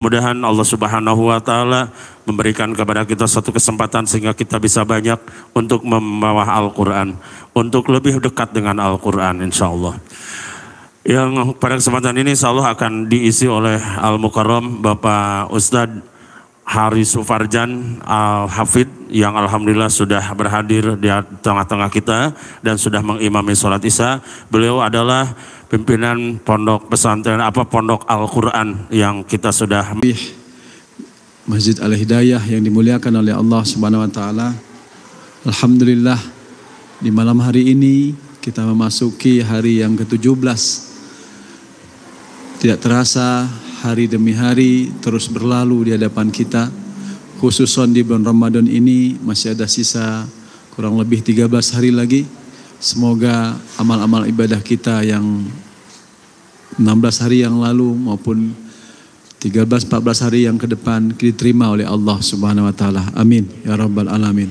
Mudah-mudahan Allah Subhanahu wa taala memberikan kepada kita satu kesempatan sehingga kita bisa banyak untuk membawa Al-Qur'an, untuk lebih dekat dengan Al-Qur'an insyaallah. Yang pada kesempatan ini insyaallah akan diisi oleh Al-Mukarram Bapak Ustadz Hari Sufarjan Al-Hafid yang alhamdulillah sudah berhadir di tengah-tengah kita dan sudah mengimami sholat isya. Beliau adalah pimpinan pondok pesantren pondok Al-Quran yang kita sudah Masjid Al-Hidayah yang dimuliakan oleh Allah Subhanahu wa taala. Alhamdulillah di malam hari ini kita memasuki hari yang ke-17. Tidak terasa hari demi hari terus berlalu di hadapan kita. Khususon di bulan Ramadan ini masih ada sisa kurang lebih 13 hari lagi. Semoga amal-amal ibadah kita yang 16 hari yang lalu maupun 13-14 hari yang ke depan diterima oleh Allah Subhanahu wa taala. Amin ya rabbal alamin.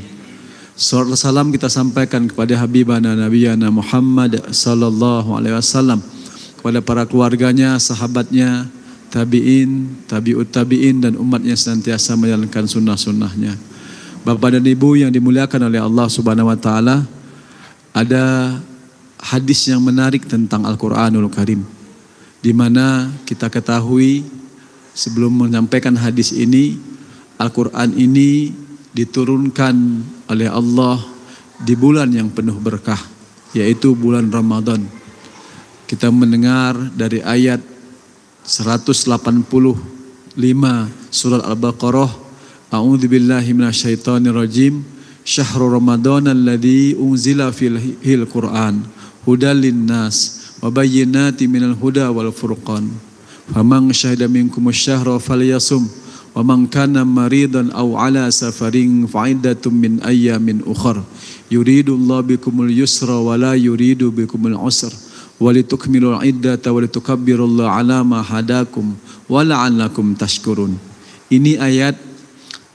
Salawat salam kita sampaikan kepada habibana nabiyana Muhammad sallallahu alaihi wasallam, kepada para keluarganya, sahabatnya, tabi'in, tabi'ut tabi'in dan umatnya senantiasa menjalankan sunnah-sunnahnya. Bapak dan Ibu yang dimuliakan oleh Allah Subhanahu wa taala, ada hadis yang menarik tentang Al-Qur'anul Karim, di mana kita ketahui sebelum menyampaikan hadis ini, Al-Quran ini diturunkan oleh Allah di bulan yang penuh berkah, yaitu bulan Ramadan. Kita mendengar dari ayat 185 surat Al-Baqarah, A'udzubillahi minasyaitonirrajim, Syahrul Ramadan alladzi unzila fihil Qur'an hudal linnas wa bayyinatin minal huda wal furqan. Faman syahida minkum asy-syahra falyasum wa man kana maridan aw ala safarin fa'iddatun min ayyamin ukhra yuridullahu bikumul yusra wa la yuridu bikumul usra wa litukmilul iddata wa litukabbirullaha ala ma hadakum wa la'allakum tashkurun. Ini ayat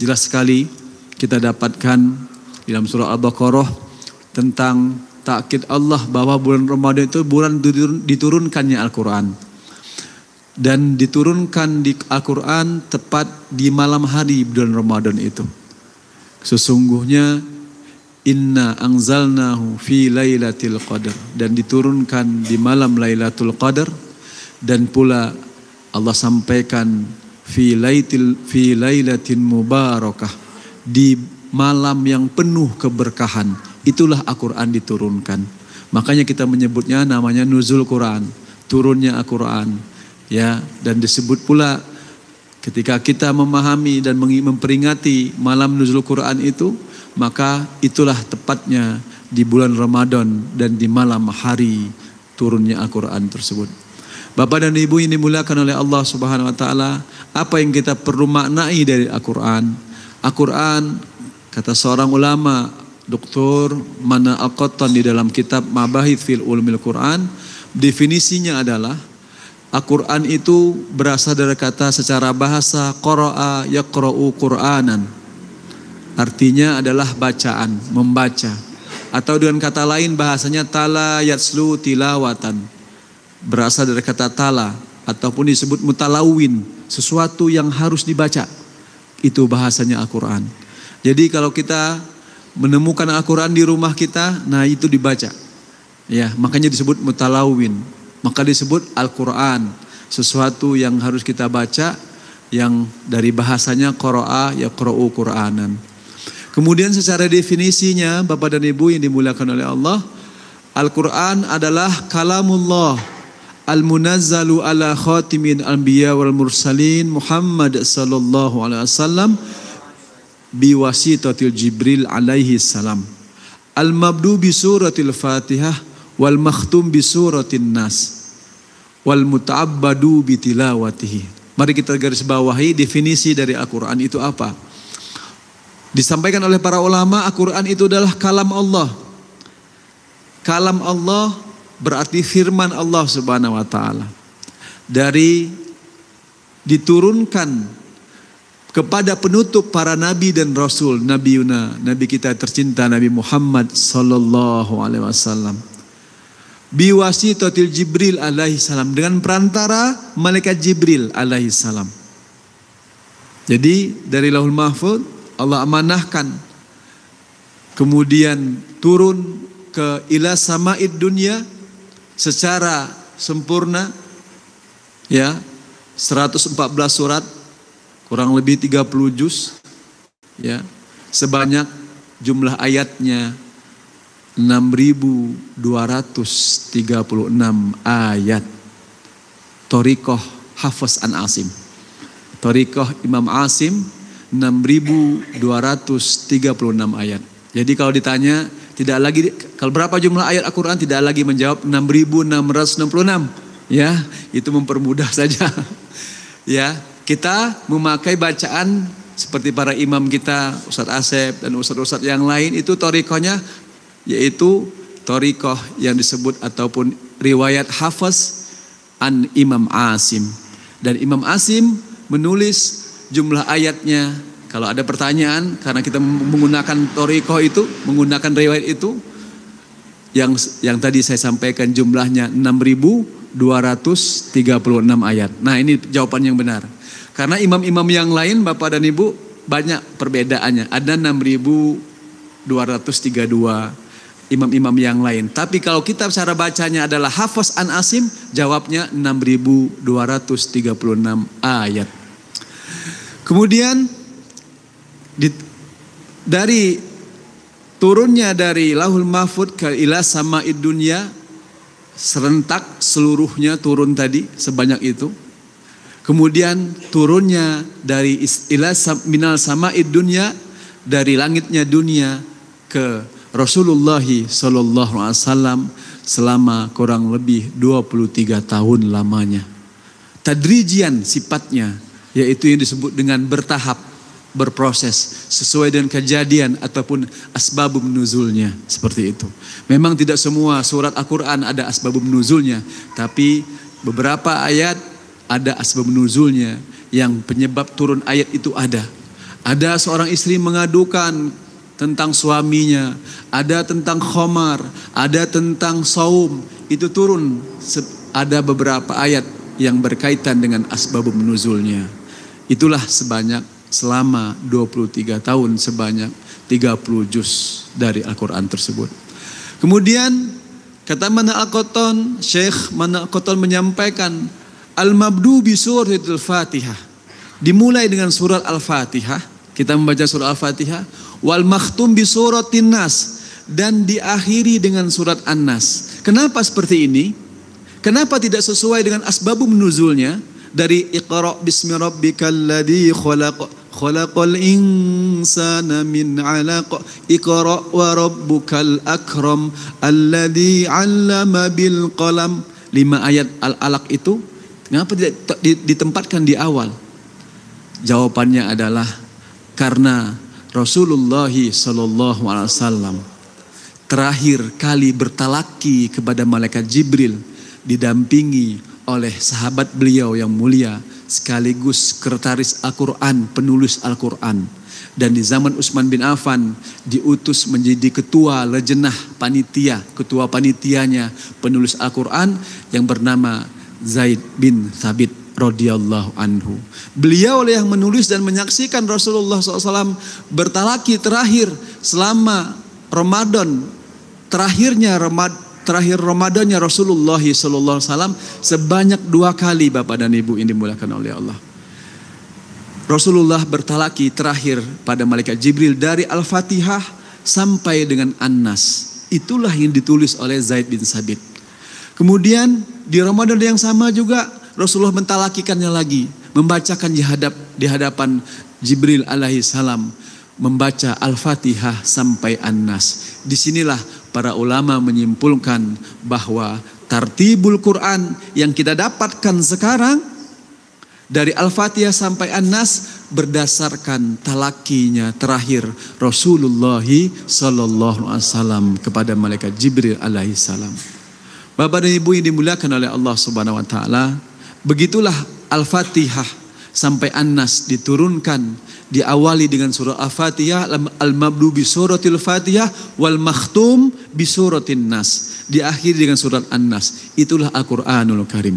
jelas sekali kita dapatkan di dalam surah Al-Baqarah tentang takkid Allah bahwa bulan Ramadan itu bulan diturunkannya Al-Quran. Dan diturunkan di Al-Quran tepat di malam hari bulan Ramadan itu. Sesungguhnya inna anzalnahu fi lailatul qadar, dan diturunkan di malam Lailatul Qadar. Dan pula Allah sampaikan fi lailatin mubarakah, di malam yang penuh keberkahan. Itulah Al-Quran diturunkan. Makanya kita menyebutnya namanya nuzul Quran, turunnya Al-Quran. Ya, dan disebut pula ketika kita memahami dan memperingati malam nuzul Quran itu, maka itulah tepatnya di bulan Ramadan dan di malam hari turunnya Al-Quran tersebut. Bapak dan Ibu yang dimuliakan oleh Allah Subhanahu wa taala, apa yang kita perlu maknai dari Al-Quran? Al-Quran, kata seorang ulama, Dr. Mana Al-Qattan di dalam kitab Mabahith fil Ulumil Quran, definisinya adalah Al-Quran itu berasal dari kata secara bahasa qara'a yaqra'u Qur'anan. Artinya adalah bacaan, membaca. Atau dengan kata lain bahasanya tala yatslu tilawatan. Berasal dari kata tala ataupun disebut mutalawin, sesuatu yang harus dibaca. Itu bahasanya Al-Quran. Jadi kalau kita menemukan Al-Quran di rumah kita, nah itu dibaca. Ya, makanya disebut mutalawin. Maka disebut Al-Quran, sesuatu yang harus kita baca, yang dari bahasanya qara'a yaqra'u Qur'anan. Kemudian secara definisinya Bapak dan Ibu yang dimuliakan oleh Allah, Al-Quran adalah kalamullah al-munazzalu ala khatimin anbiya wal mursalin Muhammad sallallahu alaihi wasallam biwasitatil Jibril alaihi salam, al-mabdu bi suratil Fatihah wal makhtum bi suratin nas wal muta'abbadu bi tilawatihi. Mari kita garis bawahi definisi dari Al-Quran itu apa. Disampaikan oleh para ulama, Al-Quran itu adalah kalam Allah. Kalam Allah berarti firman Allah Subhanahu wa taala. Dari diturunkan kepada penutup para nabi dan rasul, nabi kita tercinta Nabi Muhammad sallallahu alaihi wasallam. Biwasitatil Jibril alaihi salam, dengan perantara malaikat Jibril alaihi salam. Jadi dari Lauhul Mahfuz Allah amanahkan, kemudian turun ke ila sama'id dunya secara sempurna, ya, 114 surat, kurang lebih 30 juz, ya, sebanyak jumlah ayatnya 6.236 ayat. Thoriqah Hafiz an Asim, Thoriqah Imam Asim 6.236 ayat. Jadi kalau ditanya tidak lagi, kalau berapa jumlah ayat Al-Quran, tidak lagi menjawab 6.666, ya, itu mempermudah saja. Ya, kita memakai bacaan seperti para imam kita, Ustadz Asep dan ustadz-ustadz yang lain, itu thoriqahnya yaitu thoriqah yang disebut ataupun riwayat Hafiz an Imam Asim. Dan Imam Asim menulis jumlah ayatnya. Kalau ada pertanyaan, karena kita menggunakan thoriqah itu, menggunakan riwayat itu, yang tadi saya sampaikan jumlahnya 6.236 ayat. Nah, ini jawaban yang benar. Karena imam-imam yang lain, Bapak dan Ibu, banyak perbedaannya. Ada 6.232 imam-imam yang lain. Tapi kalau kita cara bacanya adalah Hafiz an Asim, jawabnya 6.236 ayat. Kemudian dari turunnya dari Lauhul Mahfuz ke ila sama'id dunya, serentak seluruhnya turun tadi sebanyak itu. Kemudian turunnya dari ila minal sama'id dunya, dari langitnya dunia ke Rasulullah sallallahu alaihi wasallam selama kurang lebih 23 tahun lamanya. Tadrijian sifatnya, yaitu yang disebut dengan bertahap, berproses sesuai dengan kejadian ataupun asbabun nuzulnya, seperti itu. Memang tidak semua surat Al-Quran ada asbabun nuzulnya, tapi beberapa ayat ada asbabun nuzulnya, yang penyebab turun ayat itu ada. Ada seorang istri mengadukan tentang suaminya, ada tentang khomar, ada tentang saum, itu turun. Ada beberapa ayat yang berkaitan dengan asbabun nuzulnya. Itulah sebanyak selama 23 tahun sebanyak 30 juz dari Al-Quran tersebut. Kemudian kata Mana Al-Qattan, Syekh Mana Al-Qattan menyampaikan Al-Mabdu bi suratul Fatihah, dimulai dengan surat Al-Fatihah, kita membaca surat Al-Fatihah, wal makhtum bi suratin Nas, dan diakhiri dengan surat An-Nas. Kenapa seperti ini? Kenapa tidak sesuai dengan asbabun nuzulnya? Dari Iqra bismi rabbikal ladzi khalaq, khalaqal insana min 'alaq, Iqra wa rabbukal akram alladzi 'allama bil qalam. 5 ayat Al-Alaq itu kenapa tidak ditempatkan di awal? Jawabannya adalah karena Rasulullah sallallahu alaihi wasallam terakhir kali bertalaki kepada malaikat Jibril didampingi oleh sahabat beliau yang mulia sekaligus sekretaris Al-Quran, penulis Al-Quran, dan di zaman Utsman bin Affan diutus menjadi ketua lejenah panitia, ketua panitianya penulis Al-Quran yang bernama Zaid bin Thabit radhiyallahu anhu. Beliau yang menulis dan menyaksikan Rasulullah SAW bertalaki terakhir selama Ramadan, terakhir Ramadannya Rasulullah SAW sebanyak 2 kali, Bapak dan Ibu yang dimuliakan oleh Allah. Rasulullah bertalaki terakhir pada malaikat Jibril dari Al-Fatihah sampai dengan An-Nas. Itulah yang ditulis oleh Zaid bin Thabit. Kemudian di Ramadan yang sama juga Rasulullah mentalakikannya lagi, membacakan di hadapan Jibril alaihi salam, membaca Al-Fatihah sampai An-Nas. Disinilah para ulama menyimpulkan bahwa tartibul Quran yang kita dapatkan sekarang dari Al-Fatihah sampai An-Nas berdasarkan talakinya terakhir Rasulullah sallallahu alaihi wasallam kepada malaikat Jibril alaihi salam. Bapak dan Ibu yang dimuliakan oleh Allah Subhanahu wa taala, begitulah Al-Fatihah sampai An-Nas diturunkan, diawali dengan surah Al-Fatihah, al-mabdu bi suratil Fatihah wal makhtum bi suratin Nas, diakhiri dengan surat An-Nas. Itulah Al-Qur'anul Karim.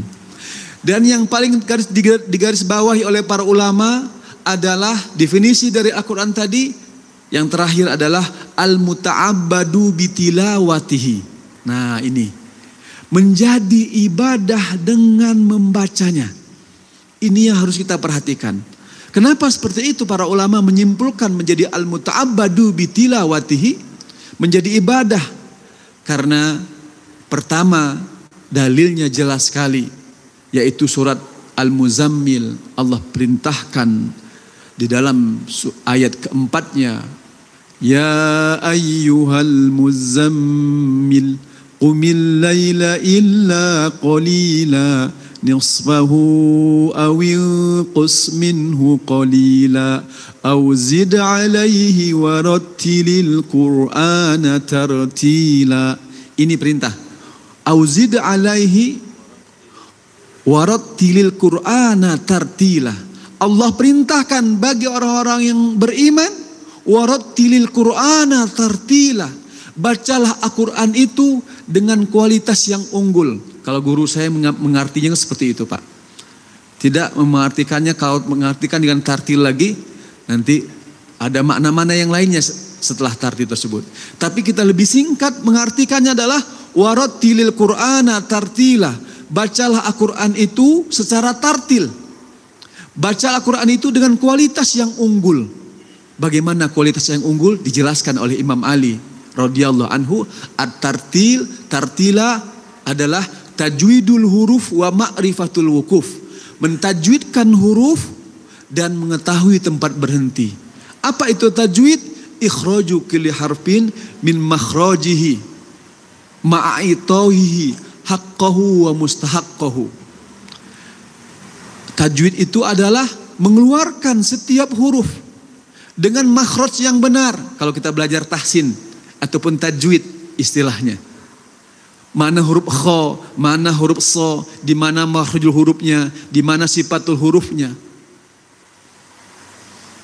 Dan yang paling digaris bawahi oleh para ulama adalah definisi dari Al-Quran tadi. Yang terakhir adalah al-muta'abbadu bitilawatihi. Nah ini, menjadi ibadah dengan membacanya. Ini yang harus kita perhatikan. Kenapa seperti itu? Para ulama menyimpulkan menjadi al-muta'abbadu bitilawatihi, menjadi ibadah. Karena pertama, dalilnya jelas sekali, yaitu surat Al-Muzammil. Allah perintahkan di dalam ayat keempatnya, ya ayyuhal muzammil qumil laila illa qalila nisfahu aw inqus minhu qalila aw zid alaihi warattilil qur'ana tartila. Ini perintah. Aw zid alaihi warattilil qur'ana tartila. Allah perintahkan bagi orang-orang yang beriman, warattilil qur'ana tartila. Bacalah Al-Quran itu dengan kualitas yang unggul. Kalau guru saya mengartinya seperti itu, Pak. Tidak mengartikannya, kalau mengartikan dengan tartil lagi, nanti ada makna-makna yang lainnya setelah tartil tersebut. Tapi kita lebih singkat mengartikannya adalah warattilil qur'ana tartila. Bacalah Al-Quran itu secara tartil. Baca Al-Quran itu dengan kualitas yang unggul. Bagaimana kualitas yang unggul? Dijelaskan oleh Imam Ali radhiyallahu anhu. At-tartil, tartila adalah tajwidul huruf wa ma'rifatul wukuf. Mentajwidkan huruf dan mengetahui tempat berhenti. Apa itu tajwid? Ikhraju kulli harfin min makhrajihi ma'aitohihi haqqahu wa mustahaqqahu. Tajwid itu adalah mengeluarkan setiap huruf dengan makhraj yang benar. Kalau kita belajar tahsin ataupun tajwid istilahnya. Mana huruf kha, mana huruf sa, di mana makhrajul hurufnya, di mana sifatul hurufnya.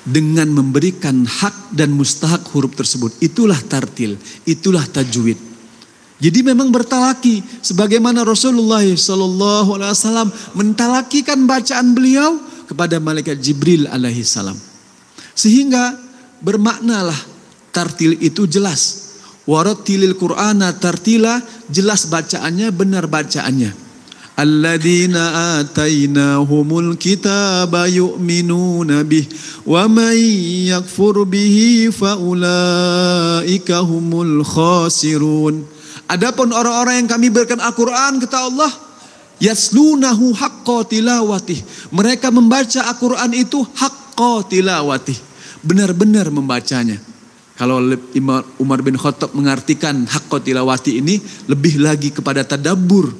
Dengan memberikan hak dan mustahak huruf tersebut. Itulah tartil, itulah tajwid. Jadi memang bertalaki sebagaimana Rasulullah SAW mentalakikan bacaan beliau kepada malaikat Jibril alaihi salam. Sehingga bermaknalah tartil itu jelas. Warattilil Qur'ana tartila, jelas bacaannya, benar bacaannya. Alladzina atainahumul kitaba yu'minuna bih wa man yakfur bihi faulaika humul khasirun. Adapun orang-orang yang kami berikan Al-Quran, kata Allah, yaslunahu haqqa tilawatih. Mereka membaca Al-Quran itu haqqa tilawatih. Benar-benar membacanya. Kalau Umar bin Khattab mengartikan haqqa tilawati ini lebih lagi kepada tadabbur.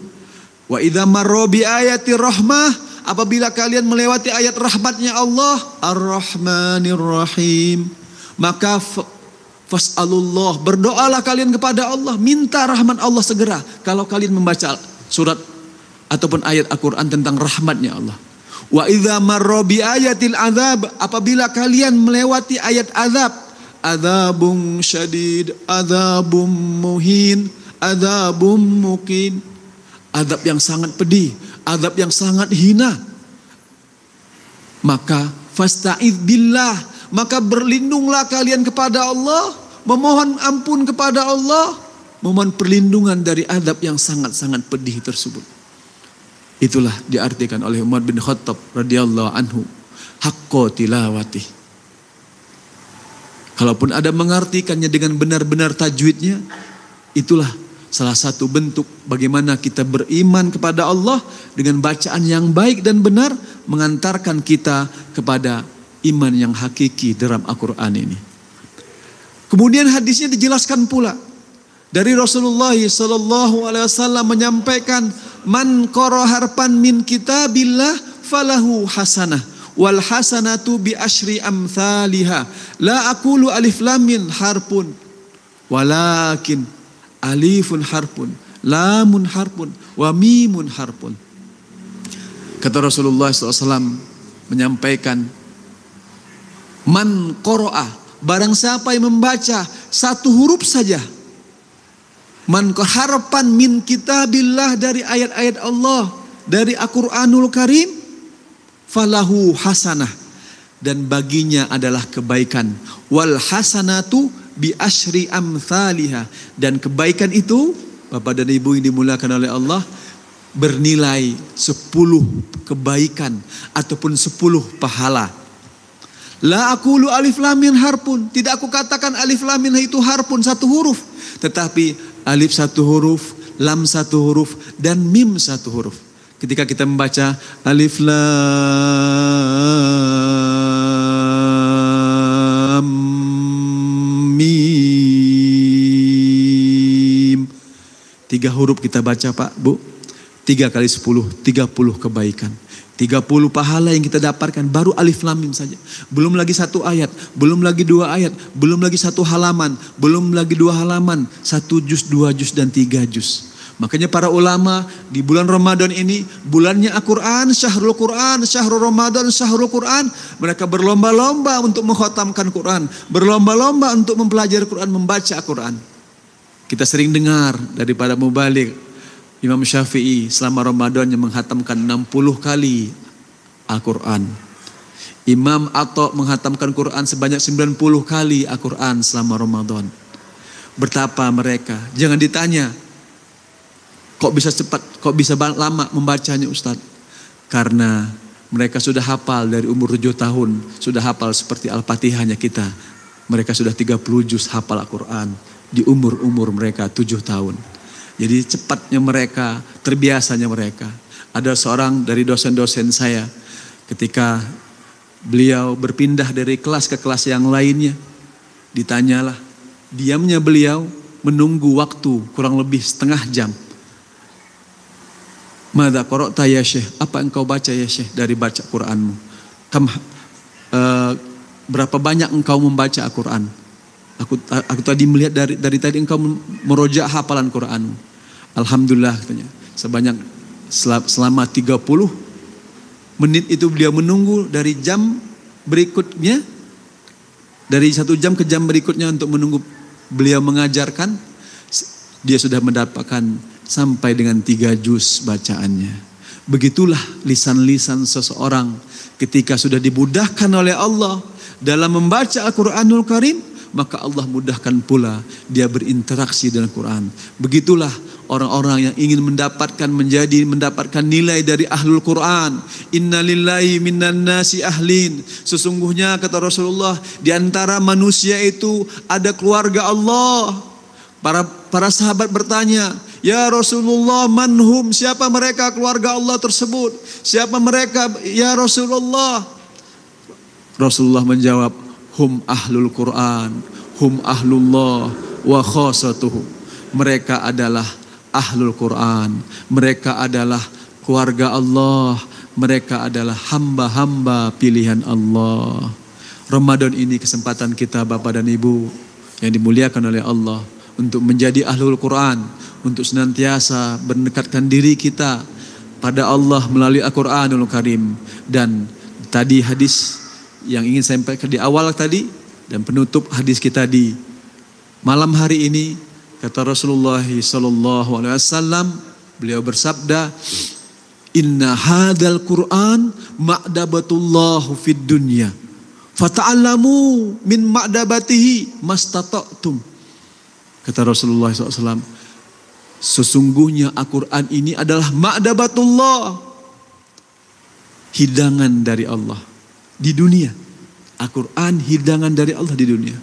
Wa idza marra bi ayati rahmah, apabila kalian melewati ayat rahmatnya Allah, Ar-Rahmanir Rahim, maka fas'alullah, berdoalah kalian kepada Allah, minta rahmat Allah segera. Kalau kalian membaca surat ataupun ayat Al-Quran tentang rahmatnya Allah. Wa idza marra bi ayatil azab, apabila kalian melewati ayat azab, azabun syadid, azabun muhin, azabun muqin, azab yang sangat pedih, azab yang sangat hina, maka fasta'idz billah, maka berlindunglah kalian kepada Allah, memohon ampun kepada Allah, memohon perlindungan dari azab yang sangat-sangat pedih tersebut. Itulah diartikan oleh Umar bin Khattab radhiyallahu anhu, haqqa tilawati. Kalaupun ada mengartikannya dengan benar-benar tajwidnya, itulah salah satu bentuk bagaimana kita beriman kepada Allah dengan bacaan yang baik dan benar, mengantarkan kita kepada iman yang hakiki dalam Al-Quran ini. Kemudian hadisnya dijelaskan pula dari Rasulullah SAW menyampaikan, man qara harfan min kitabillah falahu hasanah wal hasanatu bi asyri amthaliha la aqulu alif lam mim harfun walakin alifun harfun lamun harfun wa mimun harfun. Kata Rasulullah SAW menyampaikan, man qara'a, barang siapa yang membaca satu huruf saja, man harfan min kitabillah, dari ayat-ayat Allah, dari Al-Quranul Karim, falahu hasanah, dan baginya adalah kebaikan. Wal hasanatu bi asyri amthaliha, dan kebaikan itu Bapak dan Ibu yang dimuliakan oleh Allah bernilai 10 kebaikan ataupun 10 pahala. La aqulu alif lam mim harfun, tidak aku katakan alif lam mim itu harfun, satu huruf, tetapi alif satu huruf, lam satu huruf, dan mim satu huruf. Ketika kita membaca alif lam mim, 3 huruf kita baca Pak Bu, 3 kali 10, 30 kebaikan, 30 pahala yang kita dapatkan baru alif lam mim saja. Belum lagi 1 ayat, belum lagi 2 ayat, belum lagi 1 halaman, belum lagi 2 halaman, 1 juz, 2 juz, dan 3 juz. Makanya para ulama di bulan Ramadan ini, bulannya Al-Quran, syahrul Ramadan, syahrul Quran. Mereka berlomba-lomba untuk mengkhatamkan Quran, berlomba-lomba untuk mempelajari Quran, membaca Al-Quran. Kita sering dengar daripada mubalik, Imam Syafi'i selama Ramadannya menghatamkan 60 kali Al-Quran. Imam Atha menghatamkan Quran sebanyak 90 kali Al-Quran selama Ramadan. Betapa mereka, jangan ditanya, kok bisa cepat, kok bisa lama membacanya Ustaz? Karena mereka sudah hafal dari umur 7 tahun, sudah hafal seperti Al-Fatihahnya kita. Mereka sudah 30 juz hafal Al-Quran di umur-umur mereka 7 tahun. Jadi cepatnya mereka, terbiasanya mereka. Ada seorang dari dosen-dosen saya, ketika beliau berpindah dari kelas ke kelas yang lainnya, ditanyalah, diamnya beliau menunggu waktu kurang lebih setengah jam. Madza qara'ta ya Syekh? Apa engkau baca ya Syekh dari baca Qur'anmu? Berapa banyak engkau membaca Al-Quran? Aku tadi melihat dari tadi engkau merojak hafalan Qur'anmu. Alhamdulillah katanya. Sebanyak selama 30 menit itu beliau menunggu dari jam berikutnya, dari 1 jam ke jam berikutnya untuk menunggu beliau mengajarkan. Dia sudah mendapatkan sampai dengan 3 juz bacaannya. Begitulah lisan-lisan seseorang ketika sudah dimudahkan oleh Allah dalam membaca Al-Quranul Karim, maka Allah mudahkan pula dia berinteraksi dengan Quran. Begitulah orang-orang yang ingin mendapatkan nilai dari ahlul Quran. Inna lillahi minan nasi ahlin. Sesungguhnya kata Rasulullah, di antara manusia itu ada keluarga Allah. Para sahabat bertanya, ya Rasulullah, manhum, siapa mereka keluarga Allah tersebut? Siapa mereka ya Rasulullah? Rasulullah menjawab, hum ahlul Quran, hum ahlullah wa khasatuhu. Mereka adalah ahlul Quran, mereka adalah keluarga Allah, mereka adalah hamba-hamba pilihan Allah. Ramadan ini kesempatan kita Bapak dan Ibu yang dimuliakan oleh Allah untuk menjadi ahlul Quran, untuk senantiasa mendekatkan diri kita pada Allah melalui Al-Quranul Karim. Dan tadi hadis yang ingin saya sampaikan di awal tadi dan penutup hadis kita di malam hari ini, kata Rasulullah SAW, beliau bersabda, inna hadal Quran ma'dabatullahu fid dunya fata'allamu min ma'dabatihi mastata'tum. Kata Rasulullah SAW, sesungguhnya Al-Quran ini adalah ma'dabatullah, hidangan dari Allah di dunia. Al-Quran hidangan dari Allah di dunia.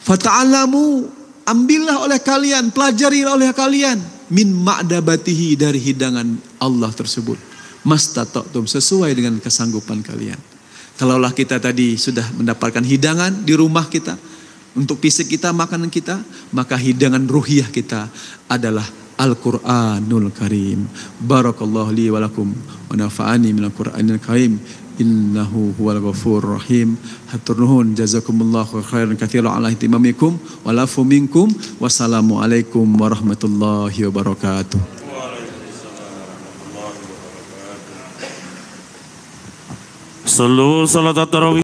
Fata'alamu, ambillah oleh kalian, pelajari oleh kalian, min ma'dabatihi, dari hidangan Allah tersebut. Mastata'tum, sesuai dengan kesanggupan kalian. Kalaulah kita tadi sudah mendapatkan hidangan di rumah kita, untuk fisik kita, makanan kita, maka hidangan ruhiyah kita adalah Al-Quranul Karim. Barakallahu li walakum wa nafa'ani minal Quranil Karim. Innahu huwal ghafurur rahim. Hatur nuhun, jazakumullahu khairan katsiran ala ihtimamikum wa lafu minkum. Wassalamualaikum warahmatullahi wabarakatuh. Sallu salat tarawih.